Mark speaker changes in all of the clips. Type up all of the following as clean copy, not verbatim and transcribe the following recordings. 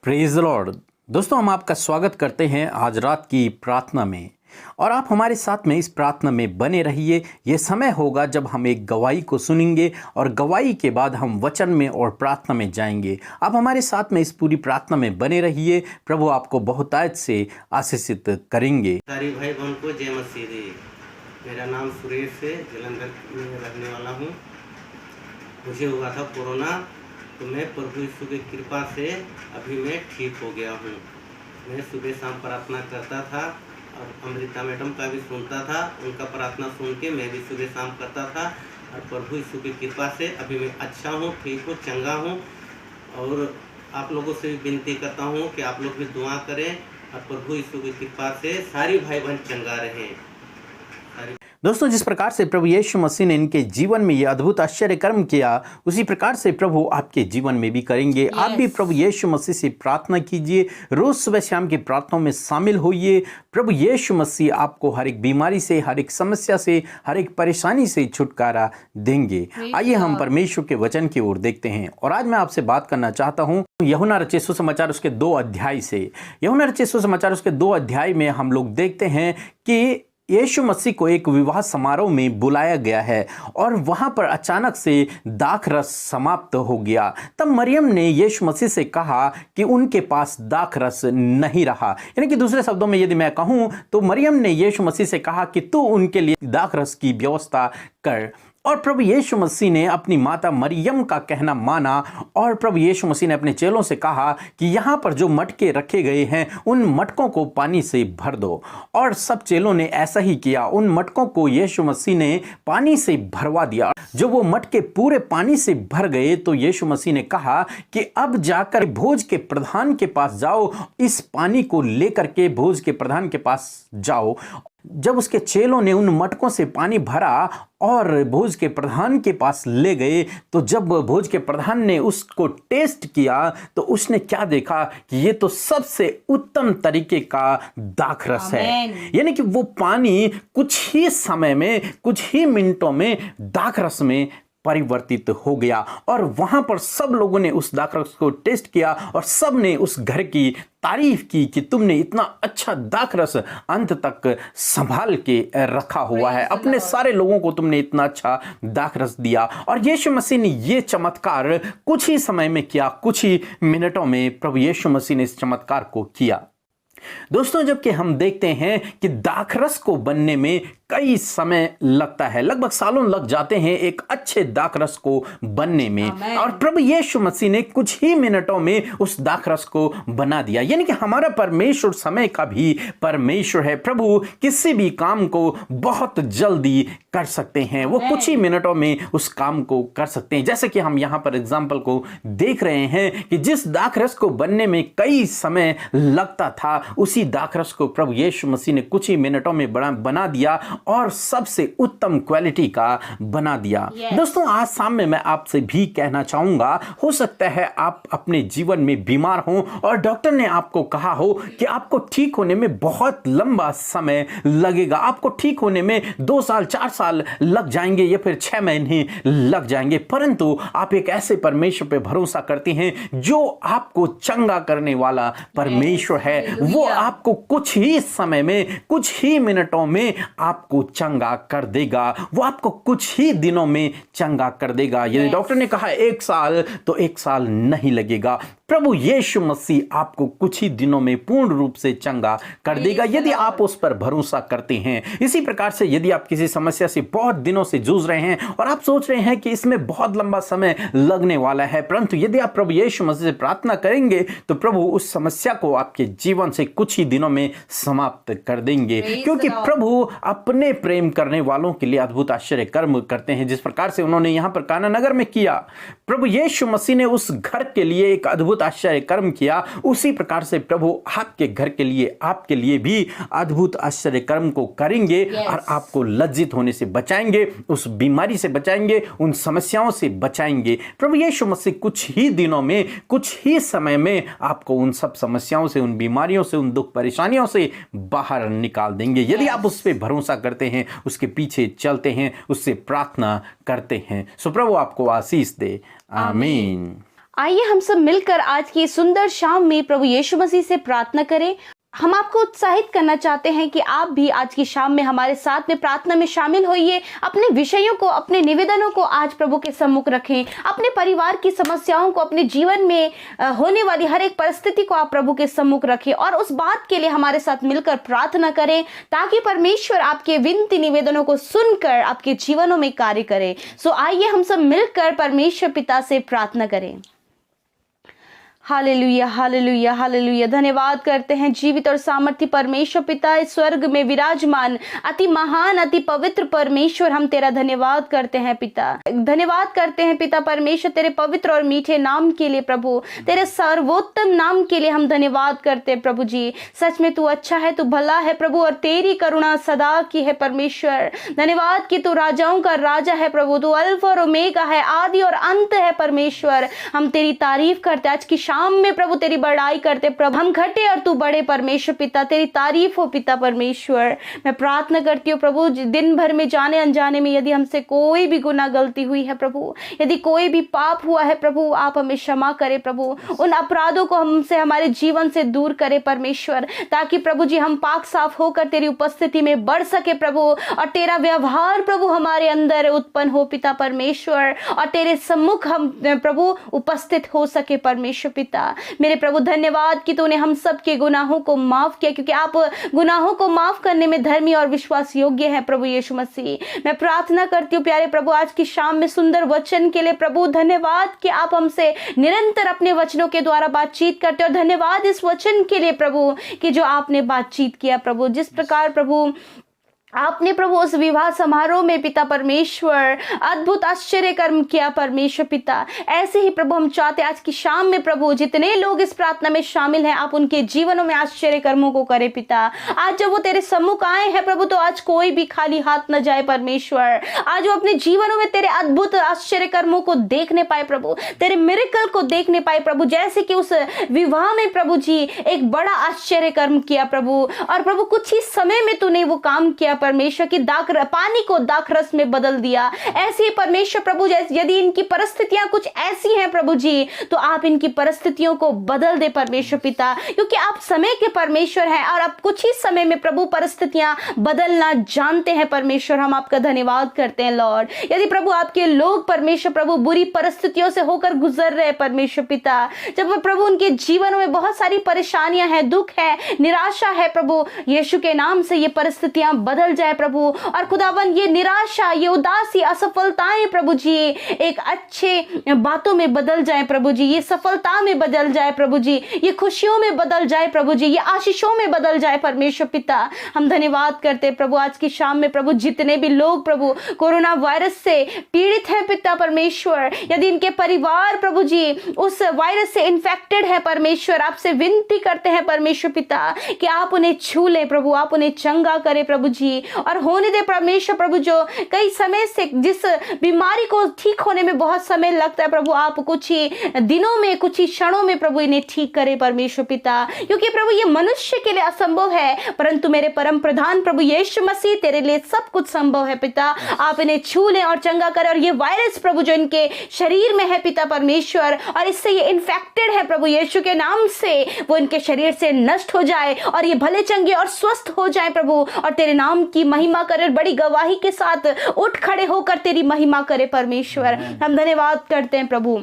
Speaker 1: Praise the Lord. दोस्तों, हम आपका स्वागत करते हैं आज रात की प्रार्थना में, और आप हमारे साथ में इस प्रार्थना में बने रहिए। ये समय होगा जब हम एक गवाही को सुनेंगे और गवाही के बाद हम वचन में और प्रार्थना में जाएंगे। आप हमारे साथ में इस पूरी प्रार्थना में बने रहिए। प्रभु आपको बहुतायत से आशीषित करेंगे।
Speaker 2: सारी भाई बहन को जय मसीह दी। मेरा नाम सुरेश है, जलंधर में रहने वाला हूँ। मुझे हुआ था कोरोना, तो मैं प्रभु यीशु की कृपा से अभी मैं ठीक हो गया हूँ। मैं सुबह शाम प्रार्थना करता था और अमृता मैडम का भी सुनता था। उनका प्रार्थना सुन के मैं भी सुबह शाम करता था और प्रभु यीशु की कृपा से अभी मैं अच्छा हूँ, ठीक हूँ, चंगा हूँ। और आप लोगों से भी विनती करता हूँ कि आप लोग भी दुआ करें और प्रभु यीशु की कृपा से सारी भाई बहन चंगा रहें।
Speaker 1: दोस्तों, जिस प्रकार से प्रभु यीशु मसीह ने इनके जीवन में ये अद्भुत आश्चर्य कर्म किया, उसी प्रकार से प्रभु आपके जीवन में भी करेंगे। आप भी प्रभु यीशु मसीह से प्रार्थना कीजिए, रोज सुबह शाम की प्रार्थनाओं में शामिल होइए। प्रभु यीशु मसीह आपको हर एक बीमारी से, हर एक समस्या से, हर एक परेशानी से छुटकारा देंगे। आइए हम परमेश्वर के वचन की ओर देखते हैं। और आज मैं आपसे बात करना चाहता हूँ यूहन्ना रचित सुसमाचार उसके 2 अध्याय से। यूहन्ना रचित सुसमाचार उसके 2 अध्याय में हम लोग देखते हैं कि यीशु मसीह को एक विवाह समारोह में बुलाया गया है और वहां पर अचानक से दाखरस समाप्त हो गया। तब मरियम ने यीशु मसीह से कहा कि उनके पास दाखरस नहीं रहा। यानी कि दूसरे शब्दों में यदि मैं कहूं तो मरियम ने यीशु मसीह से कहा कि तू उनके लिए दाखरस की व्यवस्था कर। और प्रभु यीशु मसीह ने अपनी माता मरियम का कहना माना और प्रभु यीशु मसीह ने अपने चेलों से कहा कि यहाँ पर जो मटके रखे गए हैं उन मटकों को पानी से भर दो। और सब चेलों ने ऐसा ही किया। उन मटकों को यीशु मसीह ने पानी से भरवा दिया। जब वो मटके पूरे पानी से भर गए तो यीशु मसीह ने कहा कि अब जाकर भोज के प्रधान के पास जाओ, इस पानी को लेकर के भोज के प्रधान के पास जाओ। जब उसके चेलों ने उन मटकों से पानी भरा और भोज के प्रधान के पास ले गए, तो जब भोज के प्रधान ने उसको टेस्ट किया तो उसने क्या देखा कि ये तो सबसे उत्तम तरीके का दाखरस है। यानी कि वो पानी कुछ ही समय में, कुछ ही मिनटों में दाखरस में परिवर्तित हो गया। और वहां पर सब लोगों ने उस दाखरस को टेस्ट किया और सब ने उस घर की तारीफ की कि तुमने इतना अच्छा दाखरस अंत तक संभाल के रखा हुआ है, अपने सारे लोगों को तुमने इतना अच्छा दाखरस दिया। और यीशु मसीह ने ये चमत्कार कुछ ही समय में किया, कुछ ही मिनटों में प्रभु यीशु मसीह ने इस चमत्कार को किया। दोस्तों, जबकि हम देखते हैं कि दाखरस को बनने में कई समय लगता है, लगभग सालों लग जाते हैं एक अच्छे दाखरस को बनने में, और प्रभु यीशु मसीह ने कुछ ही मिनटों में उस दाखरस को बना दिया। यानी कि हमारा परमेश्वर समय का भी परमेश्वर है। प्रभु किसी भी काम को बहुत जल्दी कर सकते हैं। वो कुछ ही मिनटों में उस काम को कर सकते हैं। जैसे कि हम यहाँ पर एग्जाम्पल को देख रहे हैं कि जिस दाखरस को बनने में कई समय लगता था, उसी दाखरस को प्रभु यीशु मसीह ने कुछ ही मिनटों में बना दिया और सबसे उत्तम क्वालिटी का बना दिया। दोस्तों, आज शाम में मैं आपसे भी कहना चाहूंगा, हो सकता है आप अपने जीवन में बीमार हो और डॉक्टर ने आपको कहा हो कि आपको ठीक होने में बहुत लंबा समय लगेगा, आपको ठीक होने में 2 साल 4 साल लग जाएंगे या फिर 6 महीने लग जाएंगे। परंतु आप एक ऐसे परमेश्वर पे भरोसा करते हैं जो आपको चंगा करने वाला परमेश्वर है। वो आपको कुछ ही समय में, कुछ ही मिनटों में आपको चंगा कर देगा। वो आपको कुछ ही दिनों में चंगा कर देगा। यदि डॉक्टर ने कहा 1 साल, तो 1 साल नहीं लगेगा। प्रभु यीशु मसीह आपको कुछ ही दिनों में पूर्ण रूप से चंगा कर देगा यदि आप उस पर भरोसा करते हैं। इसी प्रकार से यदि आप किसी समस्या से बहुत दिनों से जूझ रहे हैं और आप सोच रहे हैं कि इसमें बहुत लंबा समय लगने वाला है, परंतु यदि आप प्रभु यीशु मसीह से प्रार्थना करेंगे तो प्रभु उस समस्या को आपके जीवन से कुछ ही दिनों में समाप्त कर देंगे, क्योंकि प्रभु अपने प्रेम करने वालों के लिए अद्भुत आश्चर्य कर्म करते हैं। जिस प्रकार से उन्होंने यहां पर काना नगर में किया, प्रभु यीशु मसीह ने उस घर के लिए एक अद्भुत आश्चर्य कर्म किया, उसी प्रकार से प्रभु आपके घर के लिए, आपके लिए भी अद्भुत आश्चर्य कर्म को करेंगे और आपको लज्जित होने से बचाएंगे, उस बीमारी से बचाएंगे, उन समस्याओं से बचाएंगे। प्रभु यीशु मसीह कुछ ही दिनों में, कुछ ही समय में आपको उन सब समस्याओं से, उन बीमारियों से, उन दुख परेशानियों से बाहर निकाल देंगे यदि आप उस पर भरोसा करते हैं, उसके पीछे चलते हैं, उससे प्रार्थना करते हैं। सो प्रभु आपको आशीष दे। आमीन।
Speaker 3: आइए हम सब मिलकर आज की सुंदर शाम में प्रभु यीशु मसीह से प्रार्थना करें। हम आपको उत्साहित करना चाहते हैं कि आप भी आज की शाम में हमारे साथ में प्रार्थना में शामिल होइए। अपने विषयों को, अपने निवेदनों को आज प्रभु के सम्मुख रखें। अपने परिवार की समस्याओं को, अपने जीवन में होने वाली हर एक परिस्थिति को आप प्रभु के सम्मुख रखें और उस बात के लिए हमारे साथ मिलकर प्रार्थना करें, ताकि परमेश्वर आपके विनती निवेदनों को सुनकर आपके जीवनों में कार्य करे। सो आइए हम सब मिलकर परमेश्वर पिता से प्रार्थना करें। Hallelujah, hallelujah, hallelujah. धन्यवाद करते हैं जीवित और सामर्थ्य परमेश्वर पिता, इस स्वर्ग में विराजमान अति महान, अति पवित्र परमेश्वर, हम तेरा धन्यवाद करते हैं पिता। धन्यवाद करते हैं पिता परमेश्वर तेरे पवित्र और मीठे नाम के लिए प्रभु, तेरे सर्वोत्तम नाम के लिए हम धन्यवाद करते हैं प्रभु जी। सच में तू अच्छा है, तू भला है प्रभु, और तेरी करुणा सदा की है परमेश्वर। धन्यवाद कि तू राजाओं का राजा है प्रभु, तू अल्फा और ओमेगा है, आदि और अंत है परमेश्वर। हम तेरी तारीफ करते आज की शाम में प्रभु, तेरी बड़ाई करते प्रभु। हम घटे और तू बड़े परमेश्वर पिता, तेरी तारीफ हो पिता परमेश्वर। मैं प्रार्थना करती हूँ प्रभु, दिन भर में जाने अनजाने में यदि हमसे कोई भी गुनाह गलती हुई है प्रभु, यदि कोई भी पाप हुआ है प्रभु, आप हमें क्षमा करे प्रभु। उन अपराधों को हमसे, हमारे जीवन से दूर करे परमेश्वर, ताकि प्रभु जी हम पाक साफ होकर तेरी उपस्थिति में बढ़ सके प्रभु, और तेरा व्यवहार प्रभु हमारे अंदर उत्पन्न हो पिता परमेश्वर, और तेरे सम्मुख हम प्रभु उपस्थित हो सके परमेश्वर पिता। मेरे प्रभु धन्यवाद कि तूने हम सब के गुनाहों को माफ किया, क्योंकि आप गुनाहों को माफ करने में धर्मी और विश्वास योग्य है प्रभु यीशु मसीह। मैं प्रार्थना करती हूँ प्यारे प्रभु आज की शाम में सुंदर वचन के लिए प्रभु। धन्यवाद कि आप हमसे निरंतर अपने वचनों के द्वारा बातचीत करते, और धन्यवाद इस वचन के लिए प्रभु कि जो आपने बातचीत किया प्रभु। जिस प्रकार प्रभु आपने प्रभु उस विवाह समारोह में पिता परमेश्वर अद्भुत आश्चर्य कर्म किया परमेश्वर पिता, ऐसे ही प्रभु हम चाहते आज की शाम में प्रभु जितने लोग इस प्रार्थना में शामिल हैं, आप उनके जीवनों में आश्चर्य कर्मों को करें पिता। आज जब वो तेरे सम्मुख आए हैं प्रभु, तो आज कोई भी खाली हाथ न जाए परमेश्वर। आज वो अपने जीवनों में तेरे अद्भुत आश्चर्य कर्मों को देखने पाए प्रभु, तेरे मिरेकल को देखने पाए प्रभु, जैसे कि उस विवाह में प्रभु जी एक बड़ा आश्चर्य कर्म किया प्रभु। और प्रभु कुछ ही समय में तूने वो काम किया परमेश्वर की पानी को दाखरस में बदल दिया। ऐसे ही परमेश्वर प्रभु यदि इनकी परिस्थितियां कुछ ऐसी हैं प्रभु जी, तो आप इनकी परिस्थितियों को बदल दे परमेश्वर पिता, क्योंकि आप समय के परमेश्वर हैं और आप कुछ ही समय में प्रभु परिस्थितियां बदलना जानते हैं परमेश्वर। हम आपका धन्यवाद करते हैं लॉर्ड। यदि प्रभु आपके लोग परमेश्वर प्रभु बुरी परिस्थितियों से होकर गुजर रहे परमेश्वर पिता, जब प्रभु उनके जीवनों में बहुत सारी परेशानियां हैं, दुख है, निराशा है प्रभु, यीशु के नाम से ये परिस्थितियां बदल जाए प्रभु। और खुदावन ये निराशा, ये उदासी, असफलताएं प्रभु जी एक अच्छे बातों में बदल जाए प्रभु जी, ये सफलता में बदल जाए प्रभु जी, ये खुशियों में बदल जाए प्रभु जी, ये आशीषों में बदल जाए परमेश्वर पिता। हम धन्यवाद करते प्रभु आज की शाम में प्रभु जितने भी लोग प्रभु कोरोना वायरस से पीड़ित हैं पिता परमेश्वर, यदि इनके परिवार प्रभु जी उस वायरस से इन्फेक्टेड है परमेश्वर, आपसे विनती करते हैं परमेश्वर पिता कि आप उन्हें छू लें प्रभु, आप उन्हें चंगा करें प्रभु जी, और होने दे परमेश्वर प्रभु जो कई समय से जिस बीमारी को ठीक होने में बहुत समय लगता है प्रभु, आप कुछ ही दिनों में, कुछ ही क्षणों में प्रभु इन्हें ठीक करे परमेश्वर पिता, क्योंकि प्रभु ये मनुष्य के लिए असंभव है, परंतु मेरे परम प्रधान प्रभु यीशु मसीह तेरे लिए सब कुछ संभव है पिता। आप इन्हें छू लें और चंगा करें, और ये वायरस प्रभु जो इनके शरीर में है पिता परमेश्वर, और इससे ये इन्फेक्टेड है प्रभु, यीशु के नाम से वो इनके शरीर से नष्ट हो जाए, और ये भले चंगे और स्वस्थ हो जाए प्रभु, और तेरे नाम की महिमा करे, बड़ी गवाही के साथ उठ खड़े होकर तेरी महिमा करे परमेश्वर। हम धन्यवाद करते हैं प्रभु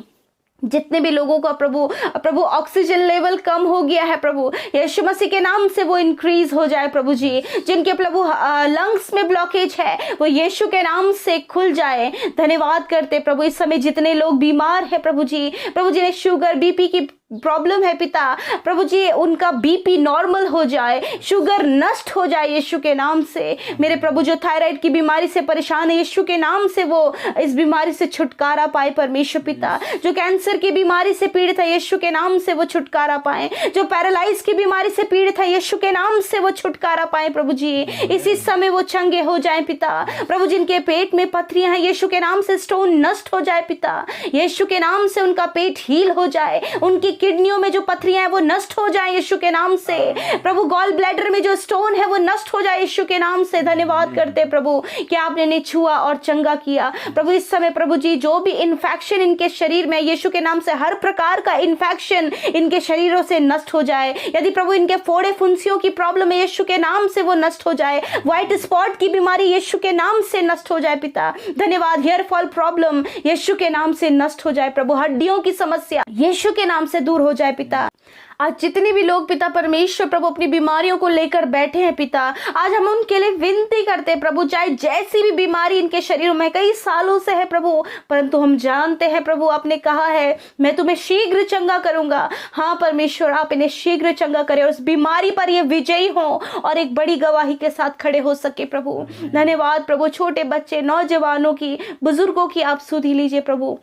Speaker 3: जितने भी लोगों का प्रभु ऑक्सीजन लेवल कम हो गया है प्रभु, यीशु मसीह के नाम से वो इंक्रीज हो जाए प्रभु जी। जिनके प्रभु लंग्स में ब्लॉकेज है वो यीशु के नाम से खुल जाए। धन्यवाद करते प्रभु इस समय जितने लोग बीमार है प्रभु जी ने शुगर बीपी की प्रॉब्लम है पिता, प्रभु जी उनका बीपी नॉर्मल हो जाए, शुगर नष्ट हो जाए यीशु के नाम से। मेरे प्रभु जो थायराइड की बीमारी से परेशान है, यीशु के नाम से वो इस बीमारी से छुटकारा पाए परमेश्वर पिता। जो कैंसर की बीमारी से पीड़ित है, यीशु के नाम से वो छुटकारा पाए। जो पैरालाइज की बीमारी से पीड़ित है, यीशु के नाम से वो छुटकारा पाए प्रभु जी। इसी समय वो चंगे हो जाए पिता। प्रभु जिनके पेट में पथरियां हैं, यीशु के नाम से स्टोन नष्ट हो जाए पिता। यीशु के नाम से उनका पेट हील हो जाए, उनकी किडनियों में जो पथरियां हैं वो नष्ट हो जाए यीशु के नाम से। प्रभु गॉल ब्लैडर में जो स्टोन है वो नष्ट हो जाए यीशु के नाम से। धन्यवाद करते हैं प्रभु कि आपने इन्हें छुआ और चंगा किया। प्रभु इस समय प्रभु जी जो भी इन्फेक्शन इनके शरीर में, यीशु के नाम से हर प्रकार का इन्फेक्शन इनके शरीरों से नष्ट हो जाए। यदि प्रभु इनके फोड़े फुंसियों की प्रॉब्लम है यीशु के नाम से वो नष्ट हो जाए। व्हाइट स्पॉट की बीमारी यीशु के नाम से नष्ट हो जाए पिता। धन्यवाद। हेयर फॉल प्रॉब्लम यीशु के नाम से नष्ट हो जाए प्रभु। हड्डियों की समस्या यीशु के नाम से दूर हो जाए पिता। आज जितने भी लोग पिता परमेश्वर प्रभु अपनी बीमारियों को लेकर बैठे हैं पिता, आज हम उनके लिए विनती करते हैं प्रभु, चाहे जैसी भी बीमारी इनके शरीरों में कई सालों से है प्रभु, परंतु हम जानते हैं प्रभु आपने कहा है मैं तुम्हें शीघ्र चंगा करूंगा। हाँ परमेश्वर आप इन्हें शीघ्र चंगा करें और उस बीमारी पर ये विजयी हो और एक बड़ी गवाही के साथ खड़े हो सके प्रभु। धन्यवाद प्रभु। छोटे बच्चे, नौजवानों की, बुजुर्गों की आप सुधि लीजिए प्रभु।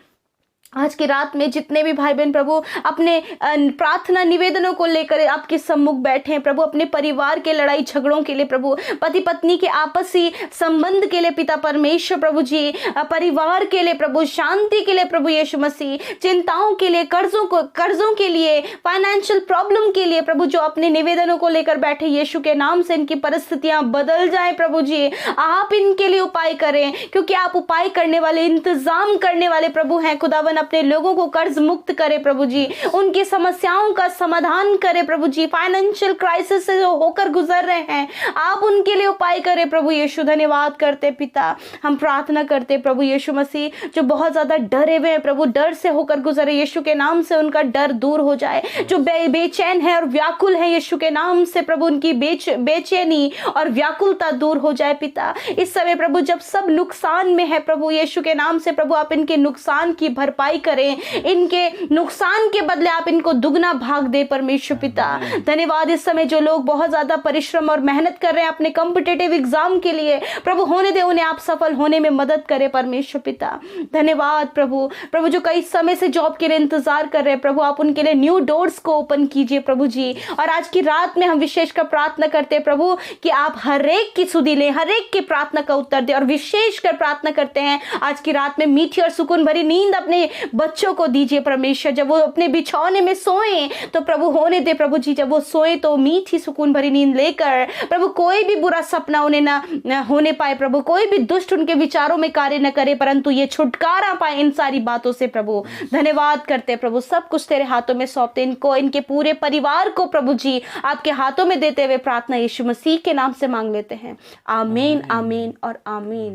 Speaker 3: आज की रात में जितने भी भाई बहन प्रभु अपने प्रार्थना निवेदनों को लेकर आपके सम्मुख बैठे हैं प्रभु, अपने परिवार के लड़ाई झगड़ों के लिए प्रभु, पति पत्नी के आपसी संबंध के लिए पिता परमेश्वर प्रभु जी, परिवार के लिए प्रभु, शांति के लिए प्रभु यीशु मसीह, चिंताओं के लिए, कर्जों के लिए, फाइनेंशियल प्रॉब्लम के लिए प्रभु, जो अपने निवेदनों को लेकर बैठे यीशु के नाम से इनकी परिस्थितियां बदल जाए प्रभु जी। आप इनके लिए उपाय करें क्योंकि आप उपाय करने वाले, इंतजाम करने वाले प्रभु हैं। खुदावन अपने लोगों को कर्ज मुक्त करे प्रभु जी, उनकी समस्याओं का समाधान करे प्रभु जी। फाइनेंशियल क्राइसिस से जो होकर गुजर रहे हैं आप उनके लिए उपाय करें प्रभु यीशु। धन्यवाद करते पिता। हम प्रार्थना करते प्रभु यीशु मसीह जो बहुत ज्यादा डरे हुए हैं प्रभु, डर से होकर गुजरे यीशु के नाम से उनका डर दूर हो जाए। जो बेचैन है और व्याकुल है यीशु के नाम से प्रभु उनकी बेचैनी और व्याकुलता दूर हो जाए पिता। इस समय प्रभु जब सब नुकसान में है प्रभु यीशु के नाम से प्रभु आप इनके नुकसान की भरपाई करें, इनके नुकसान के बदले आप इनको दुगना भाग दे परमेश्वर पिता। धन्यवाद। इस समय जो लोग बहुत ज्यादा परिश्रम और मेहनत कर रहे हैं अपने कॉम्पिटिटिव एग्जाम के लिए प्रभु, होने दे उन्हें आप सफल होने में मदद करें परमेश्वर पिता। धन्यवाद प्रभु। प्रभु जो कई समय से जॉब के लिए इंतजार कर रहे हैं प्रभु आप उनके लिए न्यू डोर्स को ओपन कीजिए प्रभु जी। और आज की रात में हम विशेषकर प्रार्थना करते हैं प्रभु कि आप हर एक की सुधि लें, हर एक की प्रार्थना का उत्तर दें। और विशेषकर प्रार्थना करते हैं आज की रात में मीठी और सुकून भरी नींद अपने बच्चों को दीजिए परमेश्वर। जब वो अपने बिछौने में सोएं तो प्रभु होने दे प्रभु जी, जब वो सोए तो मीठी सुकून भरी नींद लेकर प्रभु कोई भी बुरा सपना उन्हें ना होने पाए प्रभु, कोई भी दुष्ट उनके विचारों में कार्य न करे, परंतु ये छुटकारा पाए इन सारी बातों से प्रभु। धन्यवाद करते प्रभु। सब कुछ तेरे हाथों में सौंपते, इनको, इनके पूरे परिवार को प्रभु जी आपके हाथों में देते हुए प्रार्थना यीशु मसीह के नाम से मांग लेते हैं। आमीन, आमीन और आमीन।